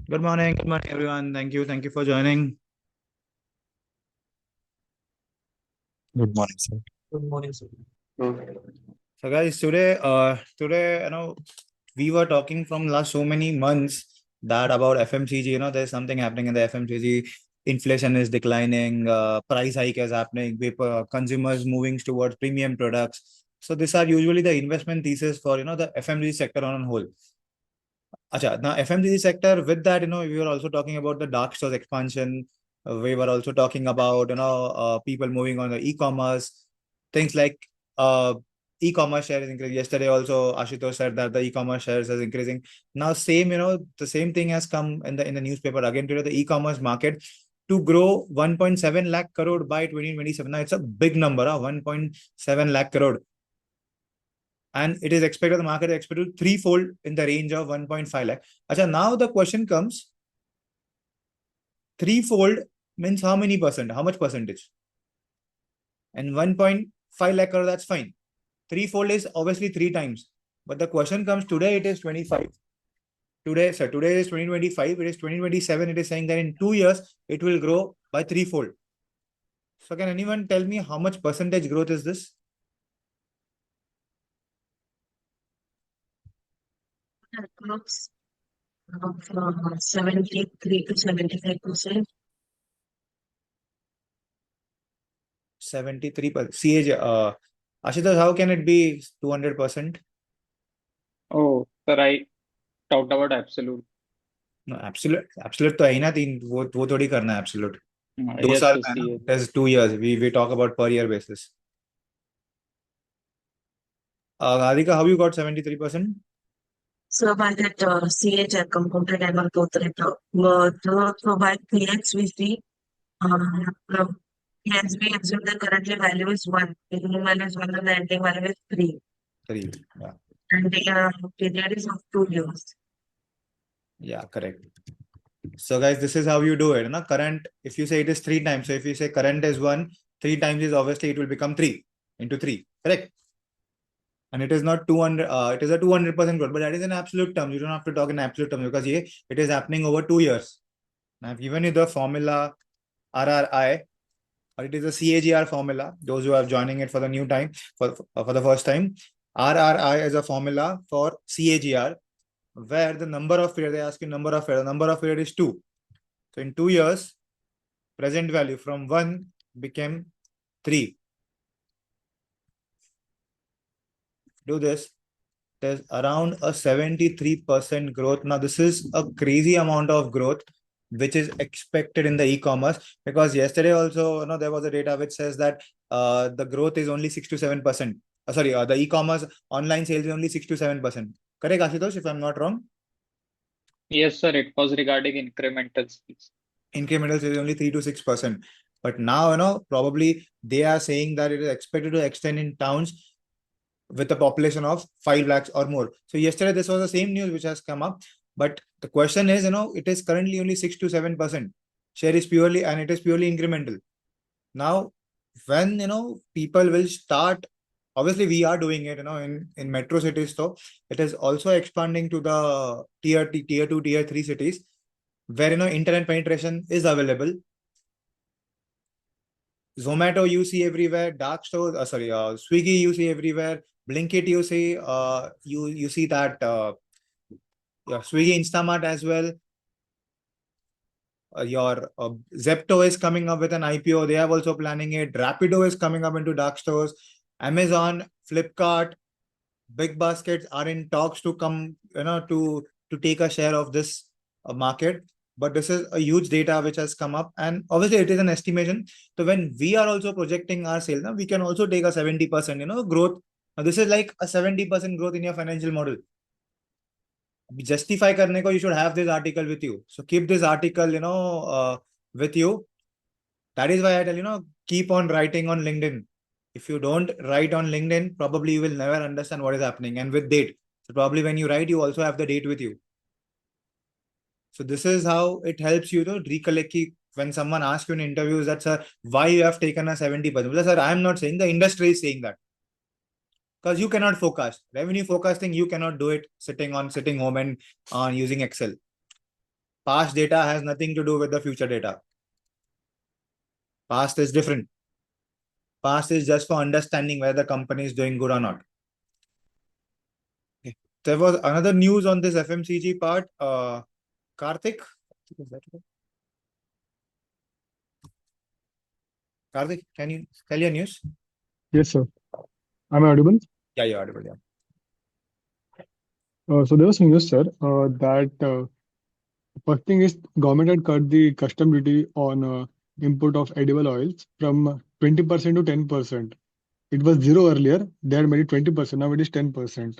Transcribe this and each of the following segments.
Good morning, everyone. Thank you for joining. Good morning, sir. Good morning, sir. So, guys, today, we were talking from last so many months that about FMCG. There's something happening in the FMCG. Inflation is declining. Price hike is happening. People, consumers moving towards premium products. So, these are usually the investment thesis for the FMCG sector on whole. Acha, now FMCG sector, with that, we were also talking about the dark stores expansion. We were also talking about, people moving on the e-commerce, things like uh, e-commerce share is increasing. Yesterday also, Ashutosh said that the e-commerce shares is increasing. Now, the same thing has come in the newspaper again today. The e-commerce market to grow 1.7 lakh crore by 2027. Now, it's a big number, 1.7 lakh crore, and it is expected, the market is expected to threefold in the range of 1.5 lakh. Achha, now the question comes, threefold means how many percent? How much percentage? And 1.5 lakh crore, that's fine. Threefold is obviously three times. But the question comes, today it is 25. Today is 2025, it is 2027. It is saying that in 2 years, it will grow by threefold. So can anyone tell me how much percentage growth is this? Approx from 73 to 75%. 73%. CAG, Ashutosh, how can it be 200%? Oh, sir, I talked about absolute. No, absolute तो है ही ना, तीन वो थोड़ी करना है absolute. दो Yes, साल sir, का है ना. CA. There's 2 years. We talk about per year basis. Radhika, how you got 73%? So by that CH component and all both it. So by 3x we see yes, we assume the currently value is 1, beginning value is 1 and the ending value is 3. 3. Yeah. And the period is of 2 years. Yeah, correct. So guys, this is how you do it. Current, if you say it is 3 times, so if you say current is 1, 3 times is obviously it will become 3 into 3. Correct. And it is not 200, it is a 200% growth, but that is in absolute terms. You don't have to talk in absolute terms because it is happening over 2 years. Now, I've given you the formula RRI, or it is a CAGR formula. Those who are joining it for the new time, for the first time, RRI is a formula for CAGR, where the number of period, they ask you number of period, the number of period is 2. So in 2 years, present value from 1 became 3. Do this, there's around a 73% growth. Now, this is a crazy amount of growth which is expected in the e-commerce, because yesterday also, there was a data which says that the growth is only 6 to 7%. The e-commerce online sales is only 6 to 7%. Correct, Ashutosh, if I'm not wrong? Yes, sir, it was regarding incremental speeds. Incremental sales is only 3 to 6%. But now, probably they are saying that it is expected to extend in towns with a population of 5 lakhs or more. So yesterday, this was the same news which has come up. But the question is, it is currently only 6 to 7%. Share is purely, and it is purely incremental. Now, when, people will start, obviously we are doing it, in metro cities, so it is also expanding to the tier 2, tier 3 cities where, internet penetration is available. Zomato you see everywhere, dark stores, Swiggy you see everywhere, Blinkit you see, you see that Swiggy, Instamart as well. Your Zepto is coming up with an IPO. They have also planning it. Rapido is coming up into dark stores. Amazon, Flipkart, Big Baskets are in talks to come, to take a share of this market. But this is a huge data which has come up, and obviously it is an estimation. So when we are also projecting our sales, now we can also take a 70%, growth. Now this is like a 70% growth in your financial model. Justify karne ko, you should have this article with you. So keep this article, with you. That is why I tell, keep on writing on LinkedIn. If you don't write on LinkedIn, probably you will never understand what is happening, and with date. So probably when you write, you also have the date with you. So this is how it helps you to recollect when someone asks you in interviews that, sir, why you have taken a 70%. Well, sir, I am not saying, the industry is saying that. Because you cannot forecast. Revenue forecasting, you cannot do it sitting home and on using Excel. Past data has nothing to do with the future data. Past is different. Past is just for understanding whether the company is doing good or not. Okay. There was another news on this FMCG part. Karthik, Karthik, can you tell your news? Yes, sir. Am I audible? Yeah, you're audible. Yeah. So there was some news, sir, that first thing is government had cut the custom duty on import of edible oils from 20% to 10%. It was zero earlier. They had made it 20%. Now it is 10%.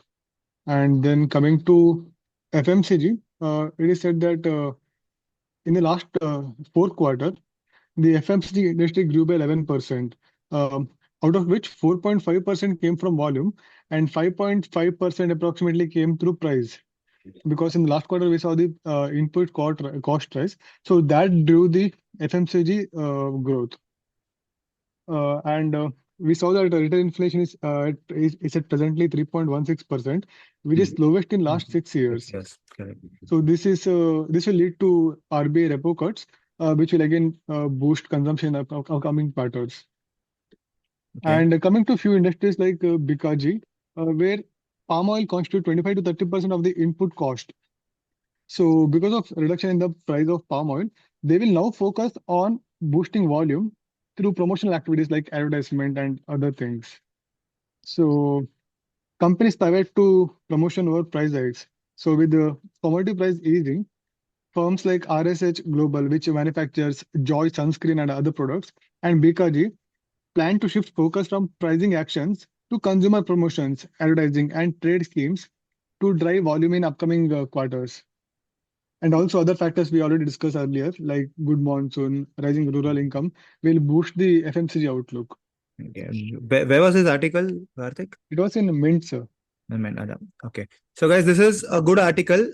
And then coming to FMCG, it is said that in the last fourth quarter, the FMCG industry grew by 11%, out of which 4.5% came from volume and 5.5% approximately came through price. Because in the last quarter we saw the input cost rise, so that drew the FMCG growth. And we saw that retail inflation is at presently 3.16%, which is lowest in last 6 years. Yes, correct. So this will lead to RBI repo cuts, which will again boost consumption of upcoming patterns. Okay. And coming to few industries like Bikaji, where palm oil constitutes 25 to 30% of the input cost. So because of reduction in the price of palm oil, they will now focus on boosting volume through promotional activities like advertisement and other things. So companies pivot to promotion over price hikes. So with the commodity price easing, firms like RSH Global, which manufactures Joy sunscreen and other products, and Bikaji plan to shift focus from pricing actions to consumer promotions, advertising, and trade schemes to drive volume in upcoming quarters. And also other factors we already discussed earlier, like good monsoon, rising rural income, will boost the FMCG outlook. Okay. Where was this article, Karthik? It was in Mint, sir. Okay. So guys, this is a good article.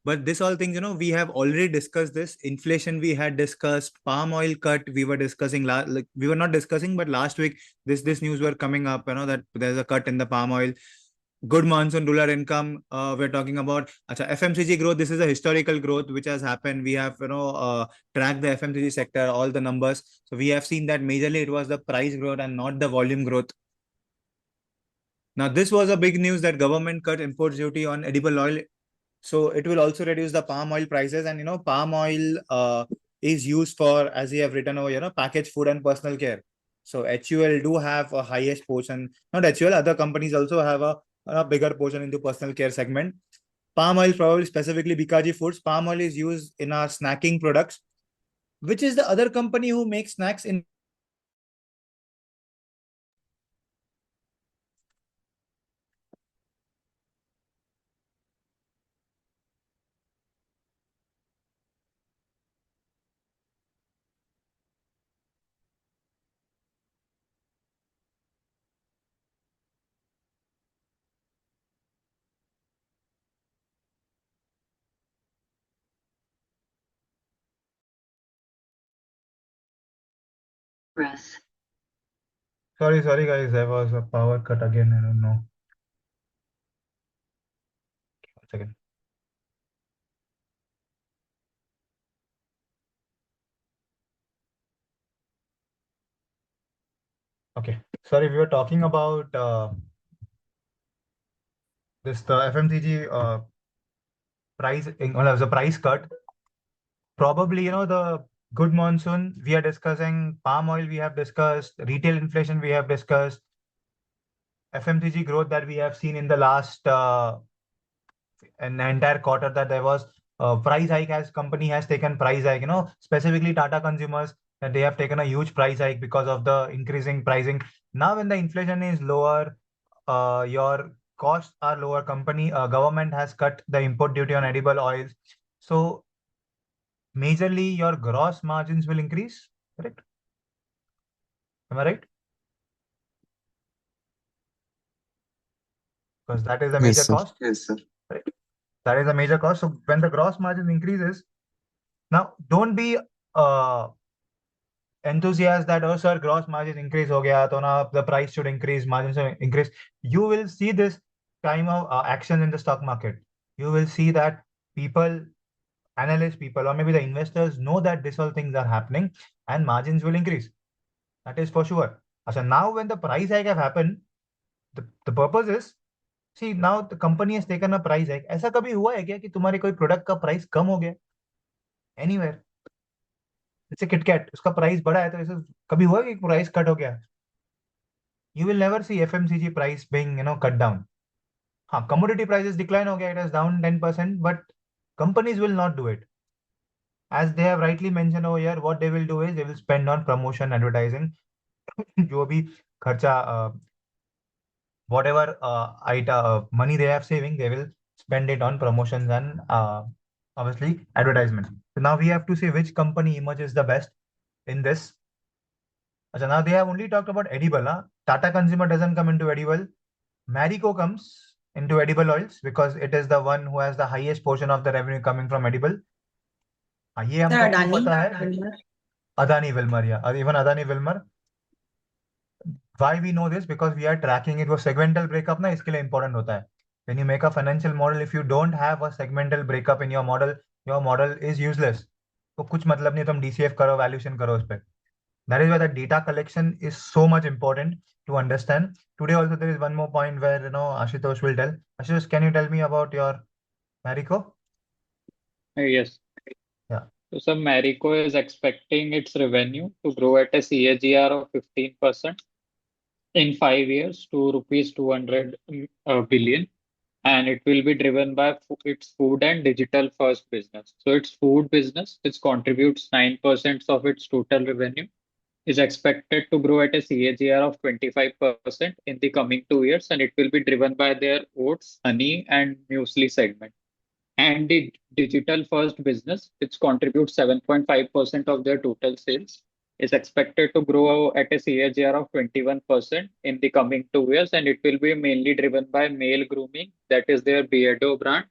But this all things, we have already discussed this. Inflation we had discussed, palm oil cut we were discussing like we were not discussing, but last week this news were coming up, that there's a cut in the palm oil. Good monsoon, rural income. We're talking about FMCG growth. This is a historical growth which has happened. We have tracked the FMCG sector, all the numbers. So we have seen that majorly it was the price growth and not the volume growth. Now this was a big news that government cut import duty on edible oil. So it will also reduce the palm oil prices, and palm oil is used for, as you have written over, packaged food and personal care. So HUL do have a highest portion. Not HUL, other companies also have a bigger portion into personal care segment. Palm oil, probably specifically Bikaji Foods, palm oil is used in our snacking products, which is the other company who makes snacks in. Press. Sorry, guys. There was a power cut again. I don't know. One second. Okay. Sorry, we were talking about the FMCG price, the price cut. Probably, the good monsoon we are discussing, palm oil we have discussed, retail inflation we have discussed, FMCG growth that we have seen in the last an entire quarter, that there was price hike, as company has taken price hike, specifically Tata Consumers, that they have taken a huge price hike because of the increasing pricing. Now when the inflation is lower, your costs are lower, government has cut the import duty on edible oils. So majorly your gross margins will increase, correct? Am I right? Because that is a major Yes, sir. cost. Yes, sir. Right. That is a major cost. So when the gross margin increases, now don't be enthusiast that, oh sir, gross margin increase ho gaya, so now the price should increase, margins should increase. You will see this kind of action in the stock market. You will see that people analyst people or maybe the investors know that this all things are happening and margins will increase. That is for sure. So now when the price hike have happened, the purpose is, see, now the company has taken a price hike. ऐसा कभी हुआ है क्या कि तुम्हारे कोई product का price कम हो गया एनीवेयर? जैसे किटकैट, उसका प्राइस बढ़ा है तो ऐसे कभी हुआ कि प्राइस कट हो गया? You will never see FMCG price being cut down. हाँ, commodity prices decline हो गया, it is down 10%, but companies will not do it. As they have rightly mentioned over here, what they will do is they will spend on promotion, advertising, जो भी खर्चा whatever money they have saving, they will spend it on promotions and obviously advertisement. So now we have to see which company emerges the best in this. So now they have only talked about edible. Tata Consumer doesn't come into edible. Marico comes into edible oils because it is the one who has the highest portion of the revenue coming from edible. ये हमको क्यों Adani, पता है? Adani Wilmar, yeah. Even Adani Wilmar. Why we know this? Because we are tracking it. वो segmental breakup ना इसके लिए important होता है. When you make a financial model, if you don't have a segmental breakup in your model is useless. तो कुछ मतलब नहीं, तुम DCF करो, valuation करो उस पे. That is why the data collection is so much important to understand. Today also there is one more point where Ashutosh will tell. Ashutosh, can you tell me about your Marico? Yes. Yeah. So some Marico is expecting its revenue to grow at a CAGR of 15% in 5 years to rupees 200 billion, and it will be driven by its food and digital first business. So its food business, which contributes 9% of its total revenue, is expected to grow at a CAGR of 25% in the coming 2 years, and it will be driven by their oats, honey, and muesli segment. And the digital first business, which contributes 7.5% of their total sales, is expected to grow at a CAGR of 21% in the coming 2 years, and it will be mainly driven by male grooming, that is their Beardo brand,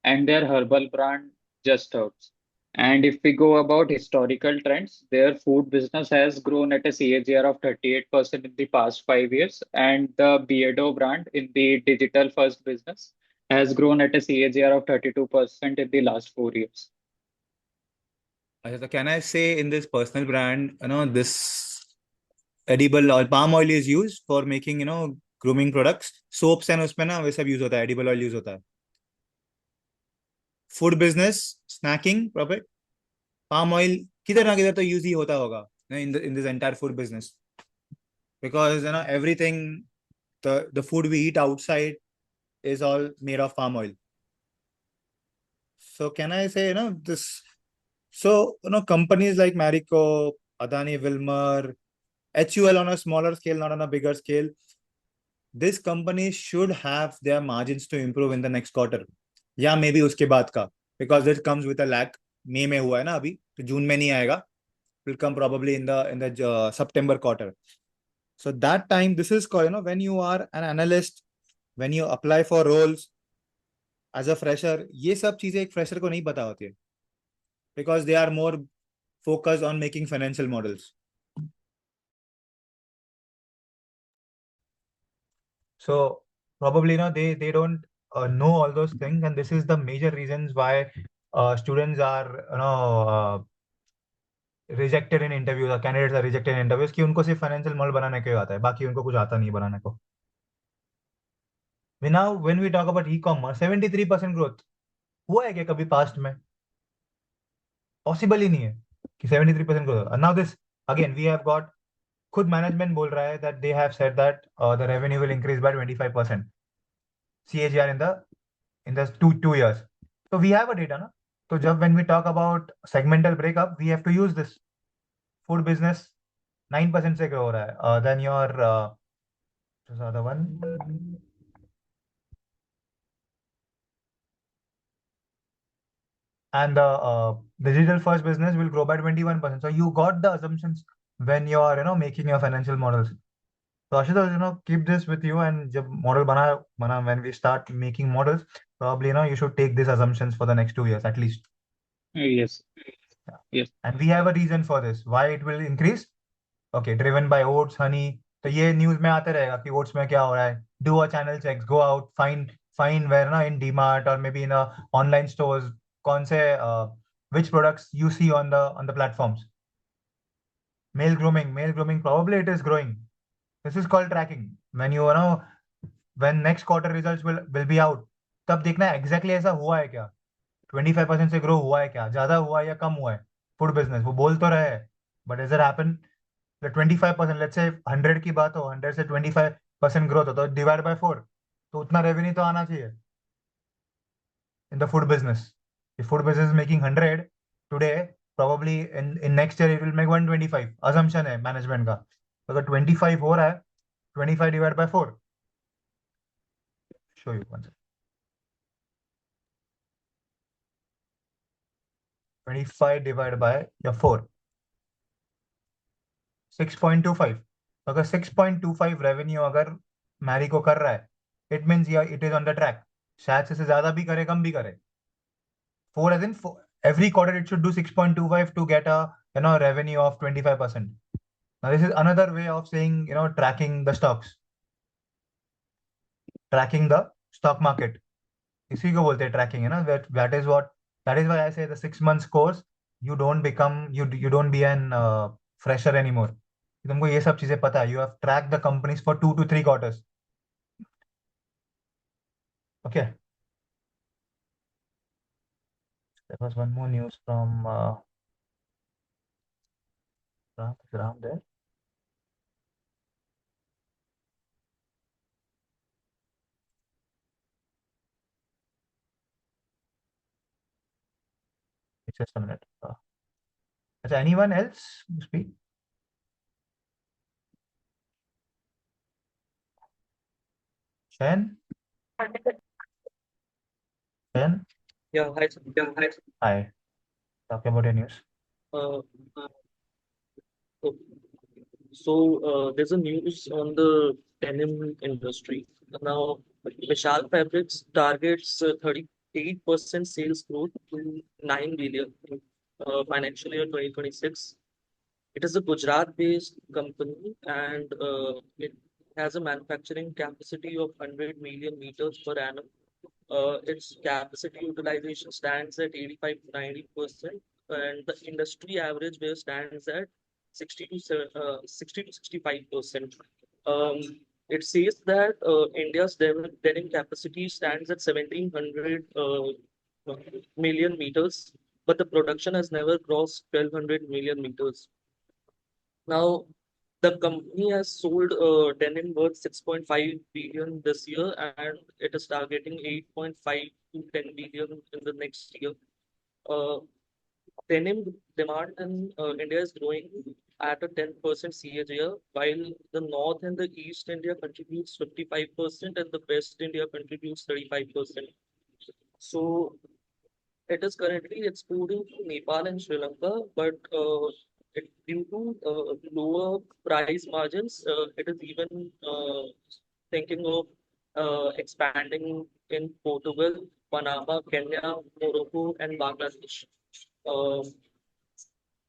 and their herbal brand, Just Herbs. And if we go about historical trends, their food business has grown at a CAGR of 38% in the past 5 years, and the Beardo brand in the digital first business has grown at a CAGR of 32% in the last 4 years. So can I say in this personal brand, this edible oil, palm oil is used for making, grooming products. Soaps and उसमें ना वे सब use होता है, edible oil use होता है. Food business, snacking, proper, palm oil किधर ना किधर तो use ही होता होगा in this entire food business. Because everything, the food we eat outside is all made of palm oil. So can I say, this? So, companies like Marico, Adani Wilmar, HUL on a smaller scale, not on a bigger scale, this company should have their margins to improve in the next quarter. या maybe उसके बाद का, because it comes with a lag. May में हुआ है ना अभी, तो जून में नहीं आएगा. Will come probably in the September quarter. So that time, this is called, when you are an analyst, when you apply for roles as a fresher, ये सब चीजें एक fresher को नहीं पता होती है. Because they are more focused on making financial models. So probably they don't know all those things, and this is the major reasons why students are rejected in interviews, or candidates are rejected in interviews कि उनको सिर्फ financial model बनाने के आता है, बाकी उनको कुछ आता नहीं बनाने को. When we talk about e-commerce, 73% growth हुआ है क्या कभी पास्ट में? पॉसिबल ही नहीं है कि 73% growth. Now this again we have got, खुद मैनेजमेंट बोल रहा है that they have said that the revenue will increase by 25% CAGR in the two years. So we have a data ना. तो जब when we talk about segmental breakup, we have to use this. Food business 9% से grow हो रहा है. Then your what's the other one? And the digital first business will grow by 21%. So you got the assumptions when you are making your financial models. So Ashutosh, keep this with you, and जब model बना when we start making models, probably you should take these assumptions for the next 2 years at least. Yes. Yeah. Yes. And we have a reason for this. Why it will increase? Okay, driven by oats, honey. तो ये news में आते रहेगा कि oats में क्या हो रहा है. Do a channel checks, go out, find where in DMart or maybe in a online stores कौन से which products you see on the platforms. Male grooming, probably it is growing. This is called tracking. When you know when next quarter results will be out, तब देखना है exactly ऐसा हुआ है क्या, 25% से ग्रो हुआ है क्या, ज्यादा हुआ है या कम हुआ है. फूड बिजनेस वो बोल तो रहे हैं, but is it happen the 25%, let's say 100 की बात हो, 100 से 25% ग्रोथ हो तो डिवाइड बाय 4, तो उतना रेवेन्यू तो आना चाहिए in the food business. If food business is making 100 today, probably in next year it will make 125. assumption है मैनेजमेंट का. तो अगर 25 हो रहा है, 25 divided by 4, show you one second. 25 divided by 4, 6.25. तो अगर 6.25 रेवेन्यू अगर मैरी को कर रहा है, it means it is on the track. शायद से ज्यादा भी करे, कम भी करे. 4 as in every quarter it should do 6.25 to get a revenue of 25%. Now this is another way of saying tracking the stocks, tracking the stock market. इसी को बोलते हैं ट्रैकिंग, है ना. that is why I say the 6 months course, you don't be an fresher anymore. तुमको ये सब चीजें पता है. You have tracked the companies for 2 to 3 quarters. Okay. There was one more news from Ram there. It's just a minute. Anyone else speak? Shayan? Shayan? Yeah, hi. Hi. Talk about your news. Uh, there's a news on the denim industry. Now, Vishal Fabrics targets 38% sales growth to 9 billion in financial year 2026. It is a Gujarat-based company and it has a manufacturing capacity of 100 million meters per annum. Its capacity utilization stands at 85 to 90%, and the industry average there stands at 60 to 65%. Um, it says that India's denim capacity stands at 1700 million meters, but the production has never crossed 1200 million meters. Now, the company has sold denim worth 6.5 billion this year, and it is targeting 8.5 to 10 billion in the next year. Denim demand in India is growing at a 10% CAGR, while the North and the East India contributes 55% and the West India contributes 35%. So it is currently exporting to Nepal and Sri Lanka, but due to lower price margins, it is even thinking of expanding in Portugal, Panama, Kenya, Morocco, and Bangladesh.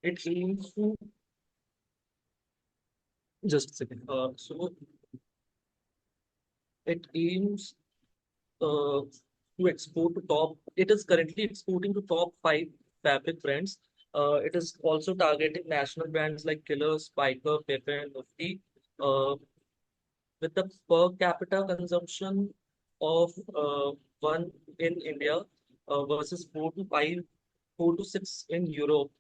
It aims to just a second. So it aims to export to top. It is currently exporting to top 5 fabric brands. It is also targeting national brands like Killer, Spiker, Pepe, and Mufti. With the per capita consumption of one in India versus 4 to 6 in Europe,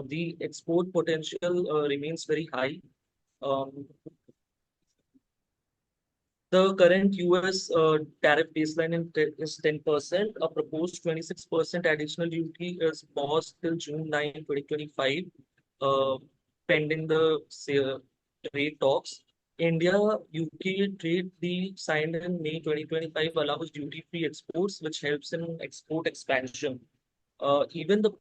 the export potential remains very high. The current US tariff baseline is 10%. A proposed 26% additional duty is paused till June 9, 2025, pending the trade talks. India UK trade deal signed in May 2025 allows duty-free exports, which helps in export expansion. Even the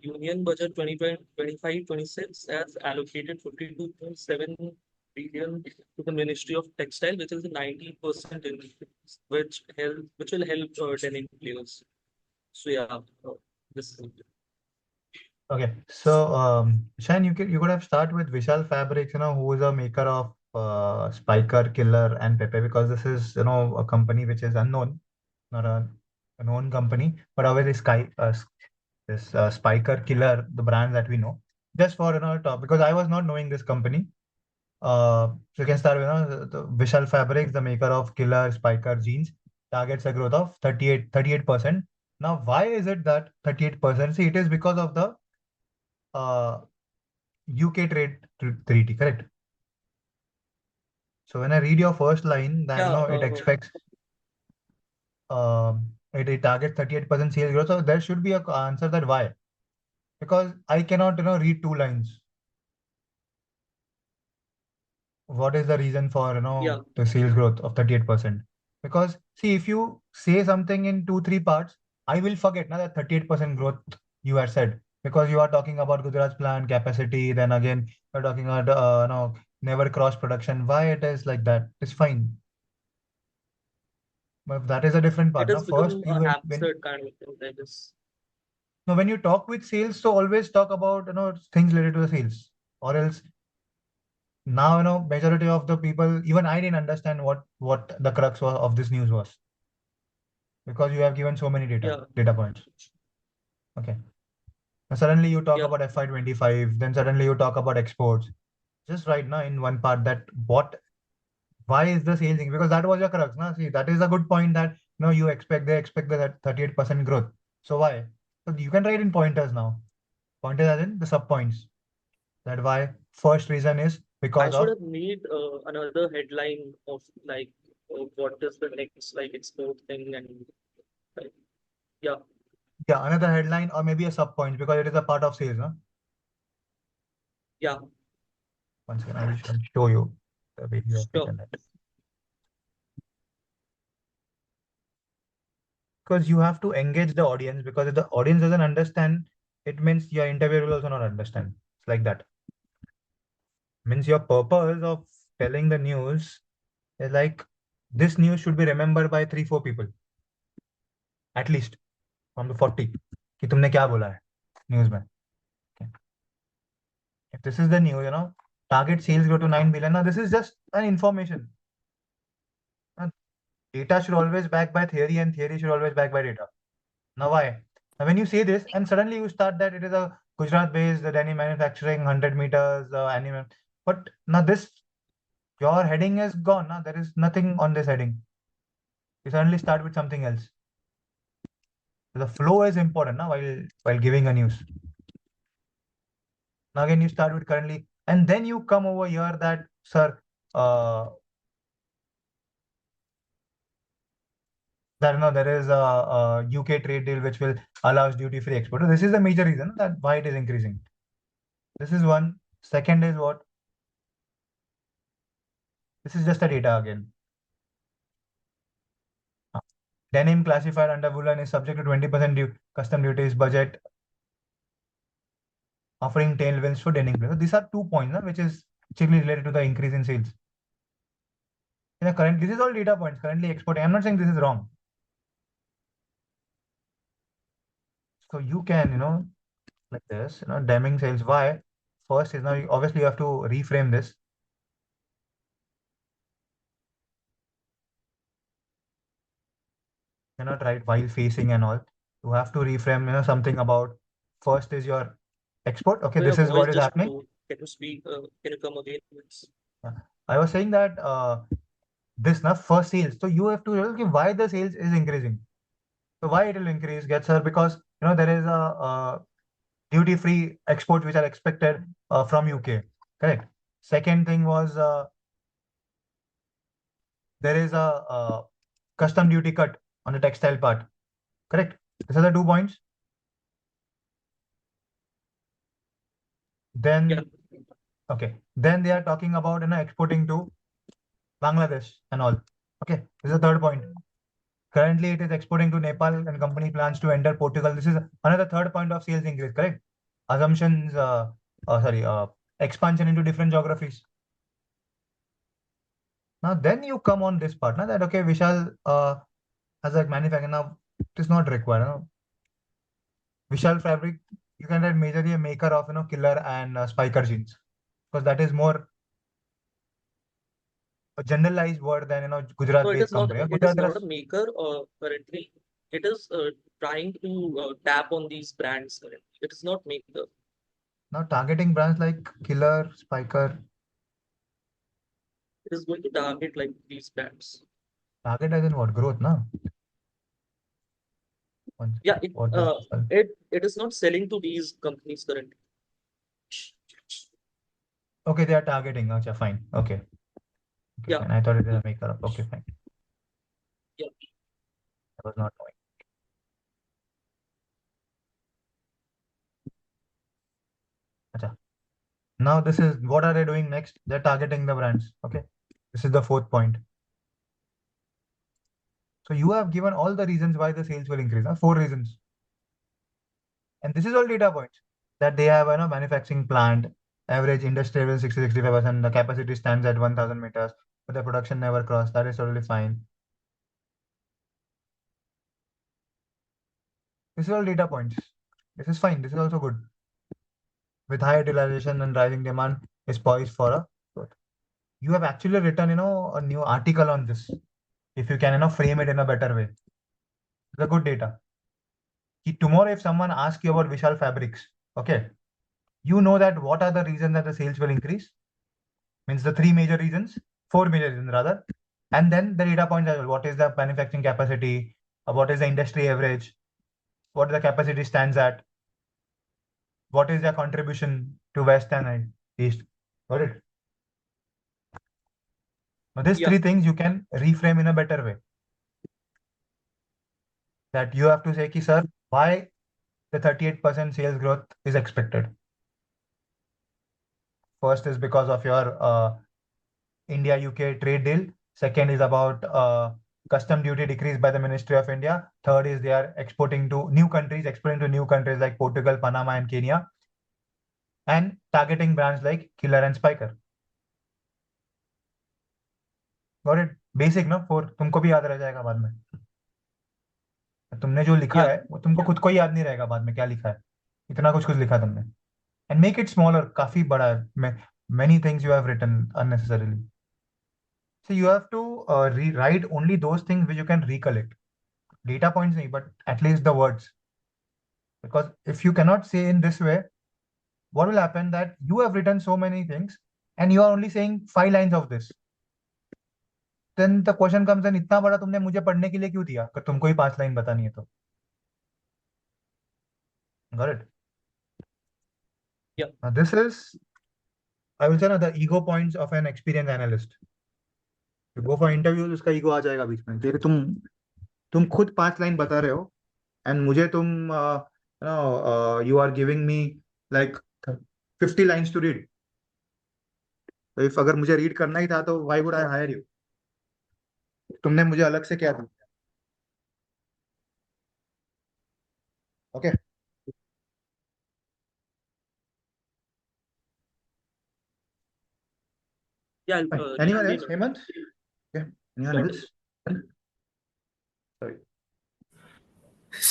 Union Budget 2025-26 has allocated 52.7 billion to the Ministry of Textile, which is a 90% increase, which will help denim players. So yeah, this is it. Okay, so Shayan, you could have started with Vishal Fabrics, who is a maker of Spiker, Killer, and Pepe, because this is a company which is unknown, not a known company, but obviously this Spiker, Killer, the brands that we know. Just for top, because I was not knowing this company. So you can start with the Vishal Fabrics, the maker of Killer, Spiker jeans, targets a growth of 38%. Now, why is it that 38%? See, it is because of the UK trade treaty, correct? So when I read your first line, that Yeah, it expects it targets 38% sales growth. So there should be a answer that why. Because I cannot read two lines. What is the reason for yeah, the sales growth of 38%? Because see, if you say something in 2-3 parts, I will forget now that 38% growth you had said, because you are talking about Gujarat's plant capacity, then again you're talking about never cross production. Why it is like that? It's fine. But that is a different part. it Now has first become you a will hamster kind of thing, I guess. now when you talk with sales, so always talk about things related to the sales, or else now majority of the people, even I didn't understand what the crux of this news was, because you have given so many Yeah, data points. Okay, now suddenly you talk yeah, about FY25, then suddenly you talk about exports. Just right now in one part, that why is the sales thing? Because that was your crux. Now see, that is a good point, that they expect the 38% growth. So why? So you can write in pointers now. Pointers as in the sub points. That why first reason is I because should of have made another headline of like what is the next like export thing and like, yeah, yeah, another headline or maybe a sub point, because it is a part of sales, no? yeah, Once again, I will show you the way you have sure. taken it. Because you have to engage the audience, because if the audience doesn't understand, it means your interviewer will also not understand. It's like that. Means your purpose of telling the news is like, this news should be remembered by 3-4 people at least from the 40 कि तुमने क्या बोला है news में. Okay. If this is the news, target sales go to 9 billion. Now this is just an information. Data should always back by theory, and theory should always back by data. Now why? Now when you say this and suddenly you start that it is a Gujarat-based denim manufacturing 100 meters animal, but now this your heading is gone. Now there is nothing on this heading. You suddenly start with something else. The flow is important now while giving a news. Now again you start with currently, and then you come over here that sir, that there is a UK trade deal which will allows duty-free export. So this is the major reason that why it is increasing. This is one. Second is what? This is just a data again. Denim classified under woolen is subject to 20% custom duties budget, offering tailwinds for denim. So these are 2 points, which is chiefly related to the increase in sales. This is all data points currently exporting. I'm not saying this is wrong. So you can, like this, Deming sales. Why? First is now obviously you have to reframe this. Cannot write while facing and all. You have to reframe, something about first is your export. Okay, So your this is voice what is just happening. broke. Can you speak? Can you come again, please? Yeah. I was saying that this now first sales. So you have to okay, why the sales is increasing. So why it will increase, gets her, because there is a duty-free exports which are expected from UK. Correct. Second thing was there is a custom duty cut on the textile part. Correct. These are the 2 points. Then Yeah, okay. Then they are talking about exporting to Bangladesh and all. Okay. This is the third point. Currently, it is exporting to Nepal and company plans to enter Portugal. This is another third point of sales increase, correct? Assumptions, expansion into different geographies. Now, then you come on this part, now that, okay, Vishal, as a manufacturer, now it is not required. Vishal Fabric, you can write majorly a maker of, killer and spiker jeans, because that is more a generalized word than, so Gujarat-based company. it is Gujarat, not a maker currently. It is trying to tap on these brands. It is not maker. Now targeting brands like Killer, Spiker, It is going to target like these brands. target as in what? Growth, no? Yeah, What is it is not selling to these companies currently. okay, they are targeting. Okay, fine. Okay. Okay, Yeah. fine. I thought it was a maker up. Okay, fine. Yeah. I was not knowing. Acha. Now this is what are they doing next? They're targeting the brands. Okay. This is the fourth point. So you have given all the reasons why the sales will increase. Four reasons. And this is all data points that they have a manufacturing plant, average industry level 60-65%, the capacity stands at 1000 meters, but the production never crossed. That is totally fine. This is all data points. This is fine. This is also good. With high utilization and rising demand is poised for a growth. You have actually written, a new article on this. If you can, frame it in a better way. It's a good data. Tomorrow, if someone asks you about Vishal Fabrics, okay, you know that what are the reasons that the sales will increase? Means the four major reasons rather. And then the data points as well. What is the manufacturing capacity? What is the industry average? What the capacity stands at? What is their contribution to West and East? Got it? Now, these three things you can reframe in a better way. That you have to say, ki, sir, why the 38% sales growth is expected? First is because of your India-UK trade deal. Second is about custom duty decrease by the Ministry of India. Third is they are exporting to new countries like Portugal, Panama, and Kenya, and targeting brands like Killer and Spiker. Got it? Basic ना for तुमको भी याद रह जाएगा बाद में. तुमने जो लिखा है वो तुमको खुद को ही याद नहीं रहेगा बाद में क्या लिखा है. इतना कुछ लिखा तुमने. And make it smaller. काफी बड़ा है. Many things you have written unnecessarily. So you have to rewrite only those things which you can recollect. Data points nahi, but at least the words. Because if you cannot say in this way, what will happen that you have written so many things and you are only saying 5 lines of this. Then the question comes in, इतना बड़ा तुमने मुझे पढ़ने के लिए क्यों दिया? अगर तुमको ही 5 लाइन बतानी है तो. Got it? Yeah. Now this is, I will say, the ego points of an experienced analyst. You go for interviews, उसका ego आ जाएगा बीच में. तेरे तुम खुद 5 लाइन बता रहे हो and मुझे तुम you are giving me like 50 lines to read. So if अगर मुझे read करना ही था तो why would I hire you? तुमने मुझे अलग से क्या दिया? Okay. Yeah. Anyone else? Hemant? Yeah. Anyone else? Sorry.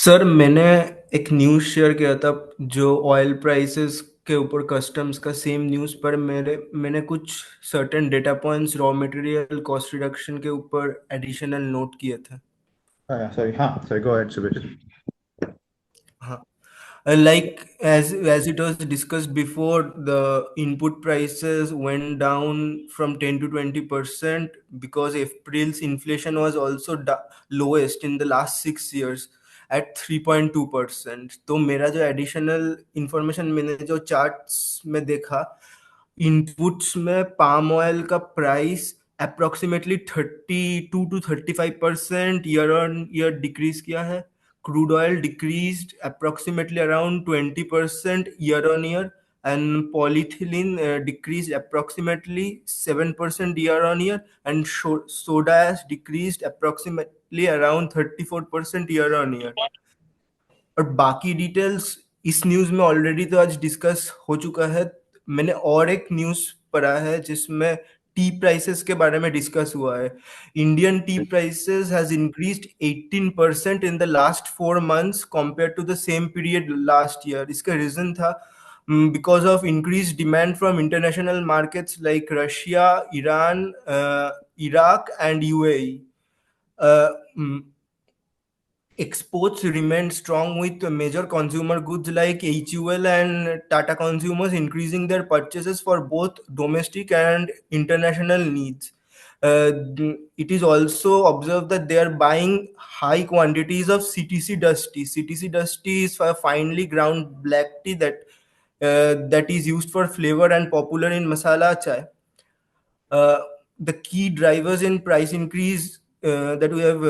Sir मैंने एक न्यूज़ शेयर किया था जो ऑयल प्राइसेस के ऊपर कस्टम्स का सेम न्यूज़ पर मैंने कुछ certain data points raw material cost reduction के ऊपर एडिशनल नोट किए थे. Sorry. Sorry. Go ahead, Subir. हाँ. Like as it was discussed before, the input prices went down from 10 to 20% because April's inflation was also lowest in the last 6 years at 3.2%. तो मेरा जो additional information मैंने जो charts में देखा, inputs में palm oil का price approximately 32 to 35% year on year decrease किया है. Crude oil decreased approximately around 20% year on year, and polyethylene decreased approximately 7% year on year, and soda ash decreased approximately around 34% year on year. और बाकी details इस news में already तो आज discuss हो चुका है. मैंने और एक न्यूज़ पढ़ा है जिसमें टी प्राइसेस के बारे में डिस्कस हुआ है. Indian T prices has increased 18% in the last 4 months compared to the same period last year. इसका रीजन था because of increased demand from international markets like Russia, Iran, Iraq and UAE. exports remained strong with major consumer goods like HUL and Tata Consumers increasing their purchases for both domestic and international needs. It is also observed that they are buying high quantities of CTC dusty. CTC dusty is a finely ground black tea that is used for flavor and popular in masala chai. Uh, the key drivers in price increase that we have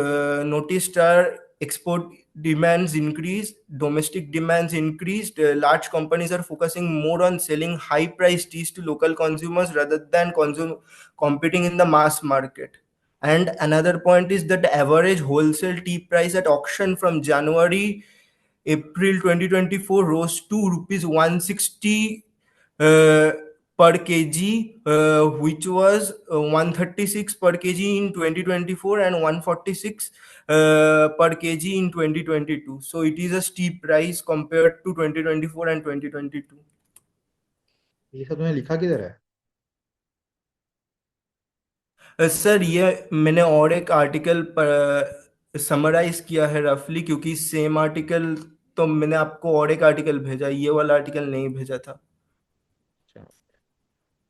noticed are export demands increased, domestic demands increased. Large companies are focusing more on selling high priced teas to local consumers rather than competing in the mass market. And another point is that the average wholesale tea price at auction from January April 2024 rose to rupees 160 uh, per kg, which was 136 per kg in 2024 and 146 per kg in 2022. So it is a steep rise compared to 2024 and 2022. ये सब तुमने लिखा किधर है? Sir ये मैंने और एक आर्टिकल पर समराइज किया है रफली, क्योंकि सेम आर्टिकल तो मैंने आपको और एक आर्टिकल भेजा, ये वाला आर्टिकल नहीं भेजा था.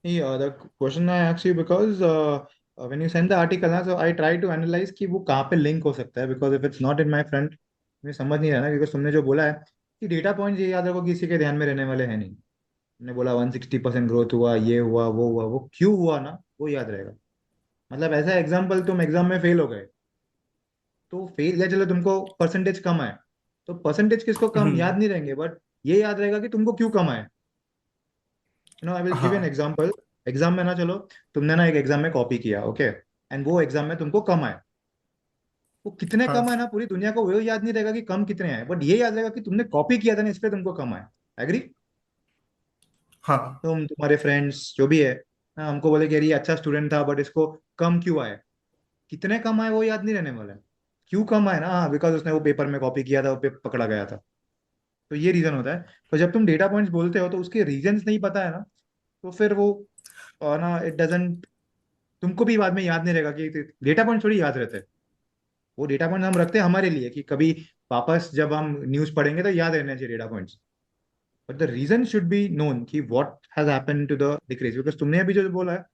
The question I asked you because when you send the article ना, so I try to analyze कि वो कहाँ पे लिंक हो सकता है, because if it's not in my front मुझे समझ नहीं रहा ना, because तुमने जो बोला है कि डेटा पॉइंट्स ये याद रखो किसी के ध्यान में रहने वाले हैं नहीं. तुमने बोला 160% ग्रोथ हुआ, ये हुआ, वो क्यों हुआ ना, वो याद रहेगा. मतलब ऐसा एग्जाम्पल, तुम एग्जाम में फेल हो गए तो फेल या चलो तुमको परसेंटेज कम आए, तो परसेंटेज किसको कम याद नहीं रहेंगे, बट ये याद रहेगा कि तुमको क्यों कम आए. आई विल गिव एन हाँ. एग्जांपल. एग्जाम में ना, चलो तुमने ना एक एग्जाम में कॉपी किया, ओके, एंड वो एग्जाम में तुमको कम आए. वो कितने हाँ. कम आए ना, पूरी दुनिया को वो याद नहीं रहेगा कि कम कितने आए, बट ये याद रहेगा कि तुमने कॉपी किया था ना, इसलिए तुमको कम आए. एग्री? हाँ. तुम्हारे फ्रेंड्स जो भी है ना, हमको बोले कि यार ये अच्छा स्टूडेंट था बट इसको कम क्यों आए. कितने कम आए वो याद नहीं रहने वाला है. क्यों कम आए ना, हाँ बिकॉज उसने वो पेपर में कॉपी किया था, वो पकड़ा गया था. तो ये रीजन होता है. तो जब तुम डेटा पॉइंट्स बोलते हो तो उसके रीजंस नहीं पता है ना, तो फिर वो ना इट डजेंट, तुमको भी बाद में याद नहीं रहेगा कि डेटा पॉइंट थोड़ी याद रहते हैं. वो डेटा पॉइंट हम रखते हैं हमारे लिए कि कभी वापस जब हम न्यूज पढ़ेंगे तो याद रहना चाहिए data points. But the reason should be known कि what has happened to the decrease, because तुमने अभी जो बोला है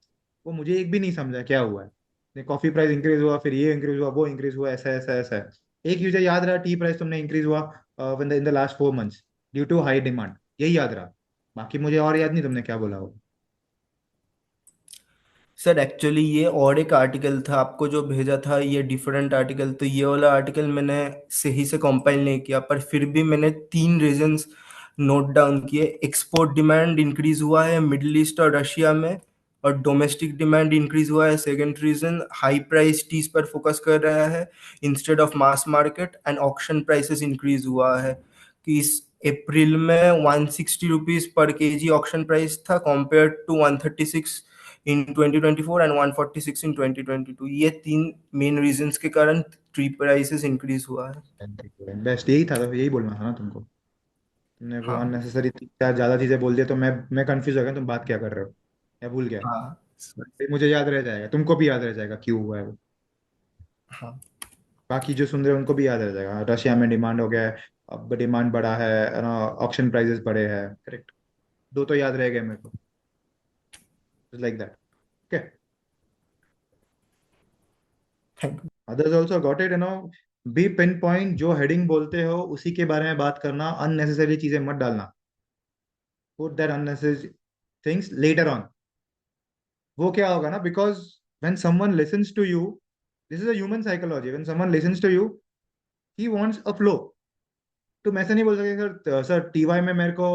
वो मुझे एक भी नहीं समझा क्या हुआ है. कॉफी प्राइस इंक्रीज हुआ, फिर ये इंक्रीज हुआ, वो इंक्रीज हुआ, ऐसा ऐसा ऐसा है. एक यूजर याद रहा टी प्राइस तुमने इंक्रीज हुआ in the last 4 months due to high demand, यही याद रहा. बाकी मुझे और याद नहीं तुमने क्या बोला हो. सर एक्चुअली ये और एक आर्टिकल था, आपको जो भेजा था ये डिफरेंट आर्टिकल, तो ये वाला आर्टिकल मैंने सही से कंपाइल नहीं किया, पर फिर भी मैंने 3 रीजंस नोट डाउन किए. एक्सपोर्ट डिमांड इंक्रीज हुआ है मिडिल ईस्ट और रशिया में, और डोमेस्टिक डिमांड इंक्रीज हुआ है. Second reason, high price teas पर फोकस कर रहा है instead of mass market, and auction prices increase हुआ है. कि इस अप्रैल में 160 रुपीज पर केजी ऑक्शन प्राइस था, compare to 136 in 2024 and 146 in 2022. ये 3 मेन रीजंस के कारण ट्री प्राइसेस इंक्रीज हुआ है. बेस्ट यही था, तो यही बोलना था ना तुमको. तुमने वो हाँ. अननेसेसरी चार ज्यादा चीजें बोल दिया, तो मैं कंफ्यूज हो गया तुम बात क्या कर रहे हो या भूल गया. हाँ. फिर मुझे याद रह जाएगा, तुमको भी याद रह जाएगा क्यों हुआ है वो. हाँ. बाकी जो सुन रहे हैं उनको भी याद रह जाएगा. रशिया में डिमांड हो गया है, अब डिमांड बढ़ा है ना, ऑक्शन प्राइसेस बढ़े हैं, करेक्ट. दो तो याद रह गए मेरे को, like that. Okay, thank you. Others also got it, be pin point, जो हेडिंग बोलते हो उसी के बारे में बात करना, अननेसेसरी चीजें मत डालना. Put that unnecessary things later on. वो क्या होगा ना, because when someone listens to you, this is a human psychology, when someone listens to you he wants a flow. तुम ऐसे नहीं बोल सकते सर, सर टीवाई में मेरे को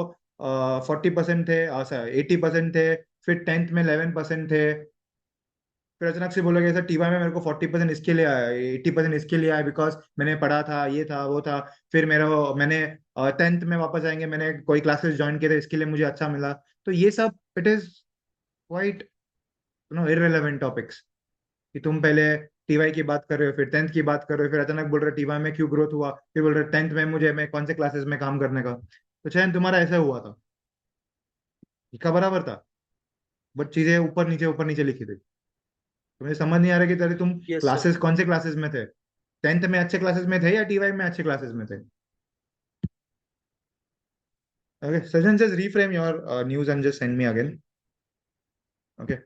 40% थे, सर 80% थे, फिर 10th में 11% थे, फिर अचानक से बोलोगे सर टीवाई में मेरे को 40% इसके लिए आया, 80% इसके लिए आया, बिकॉज मैंने पढ़ा था, ये था वो था, फिर मैंने 10th में वापस आएंगे मैंने कोई क्लासेस ज्वाइन किए थे इसके लिए मुझे अच्छा मिला. तो ये सब it is quite irrelevant topics. कि तुम पहले टीवाई की बात कर रहे हो, फिर 10th की बात कर रहे हो, फिर अचानक बोल रहे टीवाई में क्यों ग्रोथ हुआ, फिर बोल रहे 10th में मुझे मैं कौन से क्लासेस में काम करने का. तो चयन तुम्हारा ऐसा हुआ था, लिखा बराबर था, बट चीजें ऊपर नीचे लिखी थी. तुम्हें समझ नहीं आ रहा कि तेरे तुम Yes, sir. क्लासेस कौन से क्लासेस में थे. 10th में अच्छे क्लासेस में थे या टी वाई में अच्छे क्लासेस में थे? Okay, Sajan, just reframe your news and just send me again. Okay.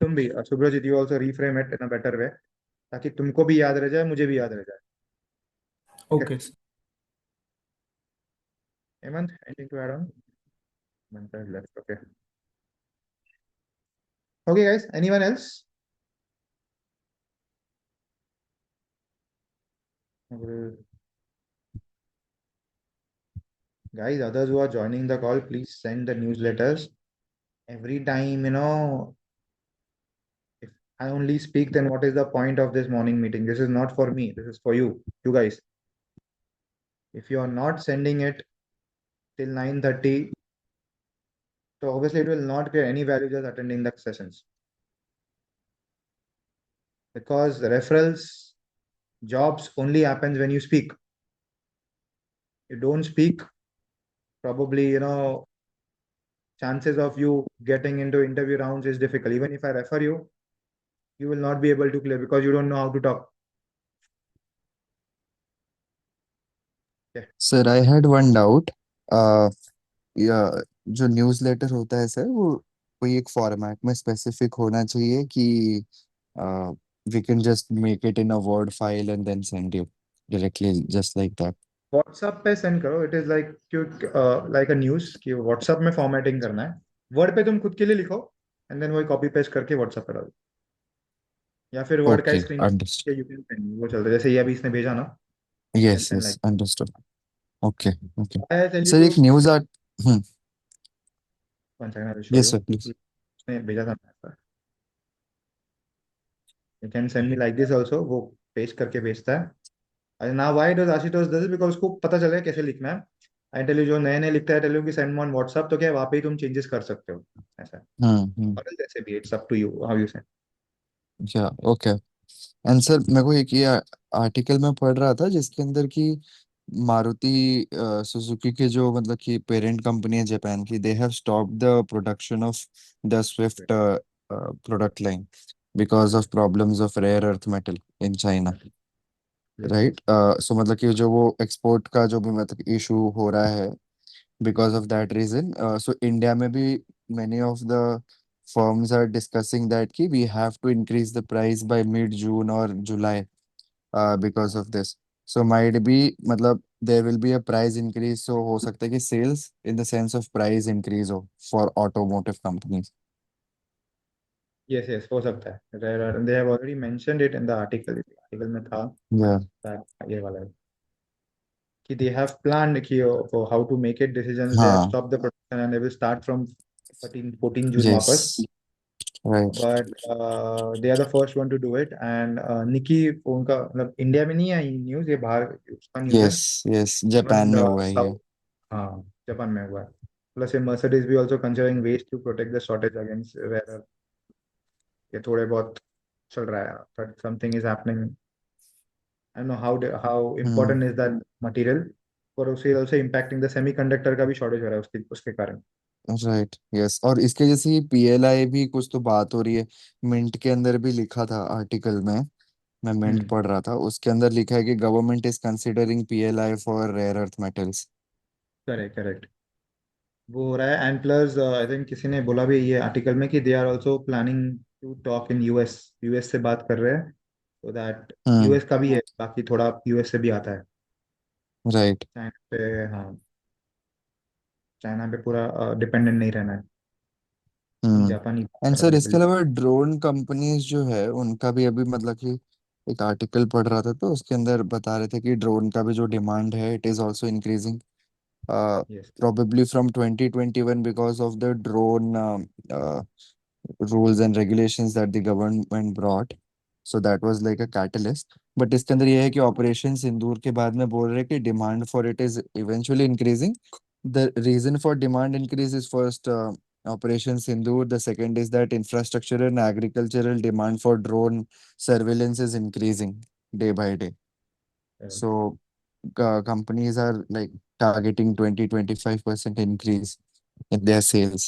तुम भी Subrajit, you also reframe it in a better way ताकि तुमको भी याद रह जाए, मुझे भी याद रह जाए. Okay. Okay. Hemant, anything to add on? Hemant has left. Okay. Okay, guys. Anyone else? Guys, others who are joining the call, please send the newsletters. Every time, if I only speak, then what is the point of this morning meeting? This is not for me. This is for you guys. If you are not sending it till 9:30, so obviously it will not create any value just attending the sessions. Because referrals, jobs only happens when you speak. You don't speak, probably, chances of you getting into interview rounds is difficult. Even if I refer you, you will not be able to clear because you don't know how to talk. Okay. Sir I had one doubt या जो newsletter होता है sir वो कोई एक format में specific होना चाहिए कि we can just make it in a word file and then send you directly just like that WhatsApp पे सेंड करो. It is like like a news कि व्हाट्सएप में फॉर्मेटिंग करना है. वर्ड पे तुम खुद के लिए लिखो एंड देन वही कॉपी पेस्ट करके व्हाट्सएप पे डालो, या फिर वर्ड का okay screen understood you can send, वो चलता है. जैसे ये अभी इसने भेजा ना, can yes send yes like. Understood okay okay I tell you sir to एक news art one second, I will show yes you. Sir please उसने भेजा था, you can send me like this also. वो paste करके भेजता है. अरे ना, why does Ashutosh this? Because उसको पता चले कैसे लिखना है. आई टेल यू, जो नए नए लिखता है, टेल यू कि सेंड ऑन व्हाट्सएप, तो क्या है, वहाँ पे ही तुम चेंजेस कर सकते हो. ऐसा. हम्म और जैसे भी, it's up to you how you send. या ओके एंड सर मेरे को एक ये आर्टिकल में पढ़ रहा था जिसके अंदर कि मारुति सुजुकी के जो मतलब कि पेरेंट कंपनी है जापान की they have stopped the production of the Swift product line because of problems of rare earth metal in China yes right yes. So मतलब कि जो वो एक्सपोर्ट का जो भी मतलब इशू हो रहा है because of that reason so India में भी many of the firms are discussing that कि we have to increase the price by mid June or July because of this so might be मतलब there will be a price increase so हो सकता है कि sales in the sense of price increase हो for automotive companies yes yes, हो सकता है. They have already mentioned it in the article. Article में था yeah that ये वाला है कि they have planned कि for how to make it decisions. They have हाँ stopped the production and they will start from 14 June वापस. yes right But they are the first one to do it. And निकी, उनका मतलब India में नहीं I news, ये बाहर उसका news है. yes yes जापान इवन में हुआ है ये साउथ, हाँ, जापान में हुआ है. प्लस ये मर्सिडीज भी also considering ways to protect the shortage against rare. ये थोड़े बहुत चल रहा है, but something is happening. I don't know how hmm important is that material, पर उसे also impacting the semiconductor का भी shortage हो रहा है उसके उसके कारण. राइट यस और इसके जैसे पीएलआई भी कुछ तो बात हो रही है मिंट के अंदर भी लिखा था आर्टिकल में मैं मिंट हम्म. पढ़ रहा था उसके अंदर लिखा है कि government is considering PLI for rare earth metals correct correct. वो हो रहा है. एंड प्लस आई थिंक किसी ने बोला भी ये आर्टिकल में कि they are also planning to talk in US. US से बात कर रहे हैं, सो दैट हम्म यूएस का भी है, बाकी थोड़ा यूएस से भी आता है. राइट चाइना पे, हाँ, चाइना पे पूरा डिपेंडेंट नहीं रहना है. हम्म जापानी एंड कर सर रहे इसके बिल्कुल. अलावा ड्रोन कंपनीज जो है उनका भी अभी मतलब कि एक आर्टिकल पढ़ रहा था तो उसके अंदर बता रहे थे कि ड्रोन का भी जो डिमांड है it is also increasing yes. probably from 2021 because of the drone rules and regulations that the government brought so that was like a catalyst but इसके अंदर ये है कि ऑपरेशन सिंदूर के बाद में बोल रहे हैं कि demand for it is eventually increasing the reason for demand increase is first operation Sindoor the second is that infrastructure and agricultural demand for drone surveillance is increasing day by day so companies are like targeting 20-25% increase in their sales